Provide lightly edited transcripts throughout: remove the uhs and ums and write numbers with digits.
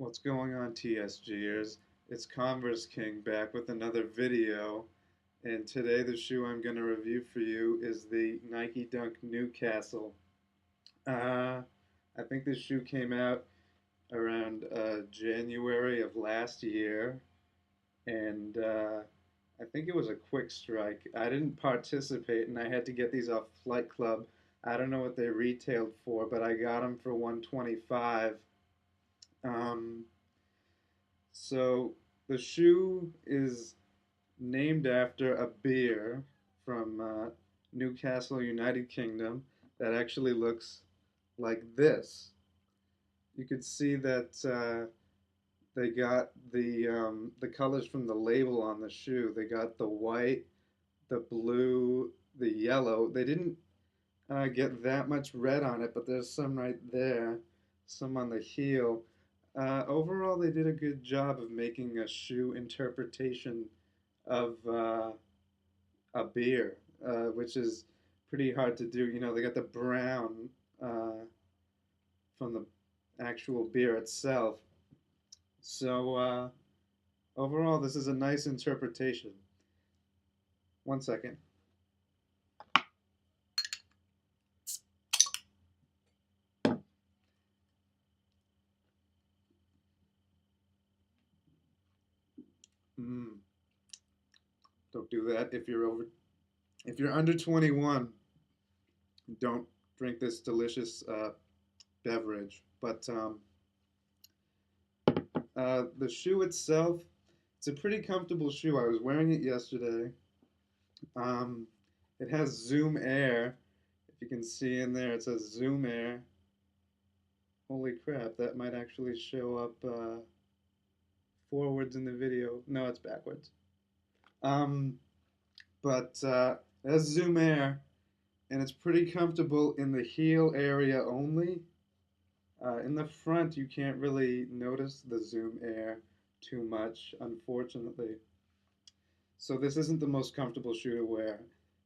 What's going on, TSGers? It's Converse King back with another video, and today the shoe I'm going to review for you is the Nike Dunk Newcastle. I think this shoe came out around January of last year, and I think it was a quick strike. I didn't participate, and I had to get these off Flight Club. I don't know what they retailed for, but I got them for 125. Um, so the shoe is named after a beer from Newcastle, United Kingdom, that actually looks like this. You could see that they got the colors from the label on the shoe. They got the white, the blue, the yellow. They didn't get that much red on it, but there's some right there, some on the heel. Overall, they did a good job of making a shoe interpretation of a beer, which is pretty hard to do. You know, they got the brown from the actual beer itself. So overall, this is a nice interpretation. One second. Mm, don't do that if you're under 21. Don't drink this delicious beverage. But the shoe itself, it's a pretty comfortable shoe. I was wearing it yesterday. Um, it has Zoom Air. If you can see in there, it says Zoom Air. Holy crap, that might actually show up forwards in the video. No, it's backwards. Um, but it has Zoom Air, and it's pretty comfortable in the heel area only. In the front, you can't really notice the Zoom Air too much, unfortunately. So this isn't the most comfortable shoe to wear.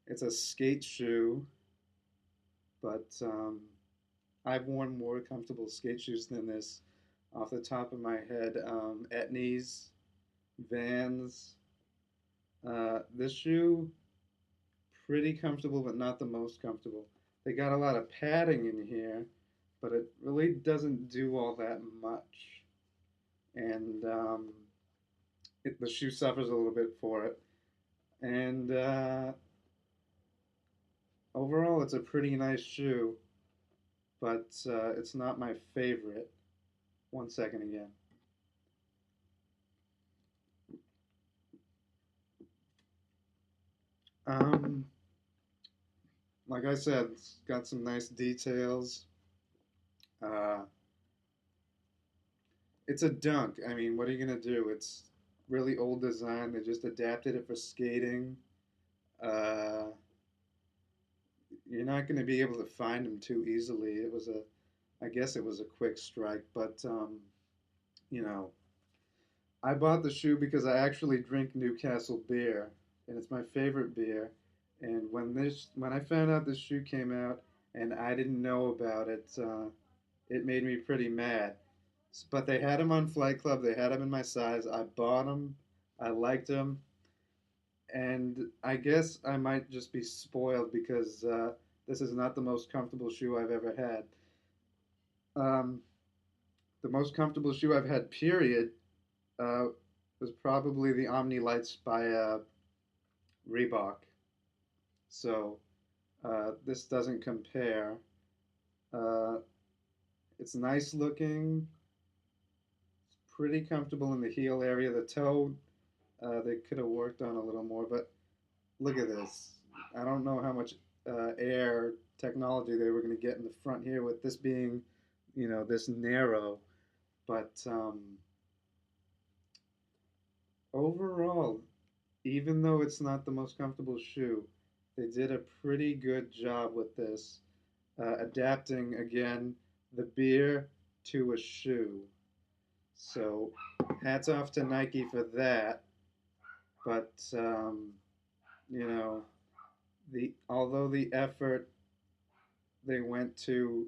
It's a skate shoe, but I've worn more comfortable skate shoes than this off the top of my head. Etnies, Vans. This shoe, pretty comfortable, but not the most comfortable. They got a lot of padding in here, but it really doesn't do all that much. And the shoe suffers a little bit for it. And overall, it's a pretty nice shoe, but it's not my favorite. One second again. Um, like I said, it's got some nice details. Uh, it's a dunk. I mean, what are you gonna do? It's really old design. They just adapted it for skating. Uh, you're not gonna be able to find them too easily. I guess it was a quick strike, but you know, I bought the shoe because I actually drink Newcastle beer, and it's my favorite beer. And when I found out this shoe came out and I didn't know about it, it made me pretty mad. But they had them on Flight Club. They had them in my size. I bought them. I liked them, and I guess I might just be spoiled because this is not the most comfortable shoe I've ever had. Um, the most comfortable shoe I've had, period, uh, was probably the Omni Lights by Reebok. So this doesn't compare. Uh, it's nice looking. It's pretty comfortable in the heel area. The toe, they could have worked on a little more, but look at this. I don't know how much air technology they were going to get in the front here with this being, you know, this narrow. But overall, even though it's not the most comfortable shoe, they did a pretty good job with this, adapting again the beer to a shoe. So hats off to Nike for that. But you know, although the effort they went to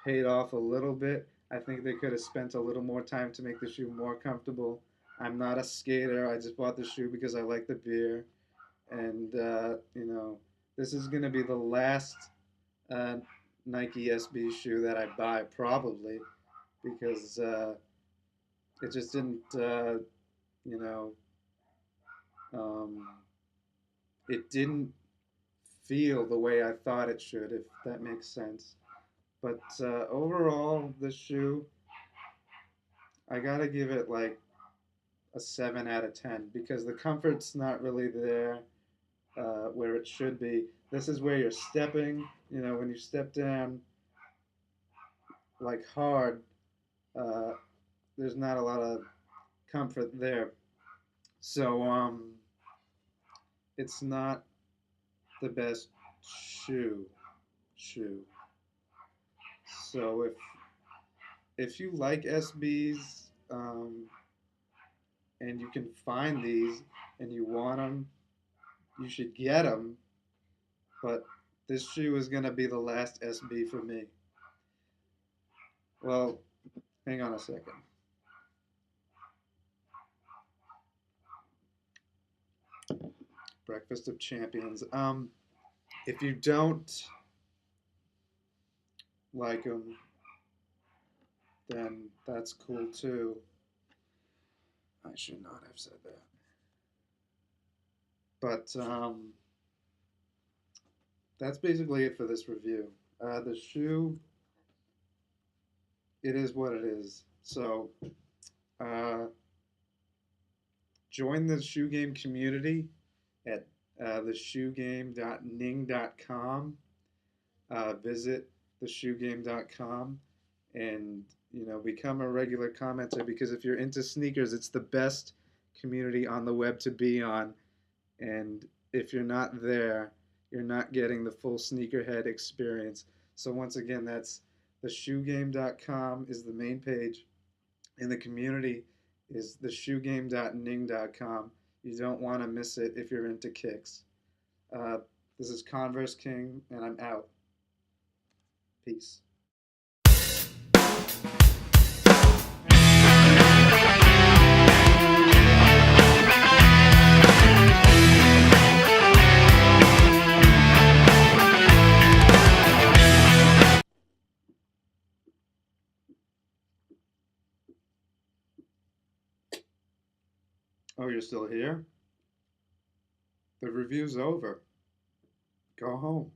paid off a little bit, I think they could have spent a little more time to make the shoe more comfortable. I'm not a skater. I just bought the shoe because I like the beer. And, this is going to be the last uh, Nike SB shoe that I buy, probably, because it just didn't, you know, um, it didn't feel the way I thought it should, if that makes sense. But overall, this shoe, I gotta give it like a 7 out of 10 because the comfort's not really there where it should be. This is where you're stepping, when you step down like hard, uh, there's not a lot of comfort there. So it's not the best shoe. Shoe. So if you like SBs and you can find these and you want them, you should get them. But this shoe is gonna be the last SB for me. Well, hang on a second. Breakfast of Champions. If you don't like them, then that's cool too. I should not have said that. But that's basically it for this review. The shoe, it is what it is. So uh, join the shoe game community at theshoegame.ning.com. Visit theshoegame.com and become a regular commenter because if you're into sneakers, it's the best community on the web to be on. And if you're not there, you're not getting the full sneakerhead experience. So once again, that's theshoegame.com is the main page, and the community is theshoegame.ning.com. You don't want to miss it if you're into kicks. Uh, this is Converse King, and I'm out. Peace. Oh, you're still here? The review's over. Go home.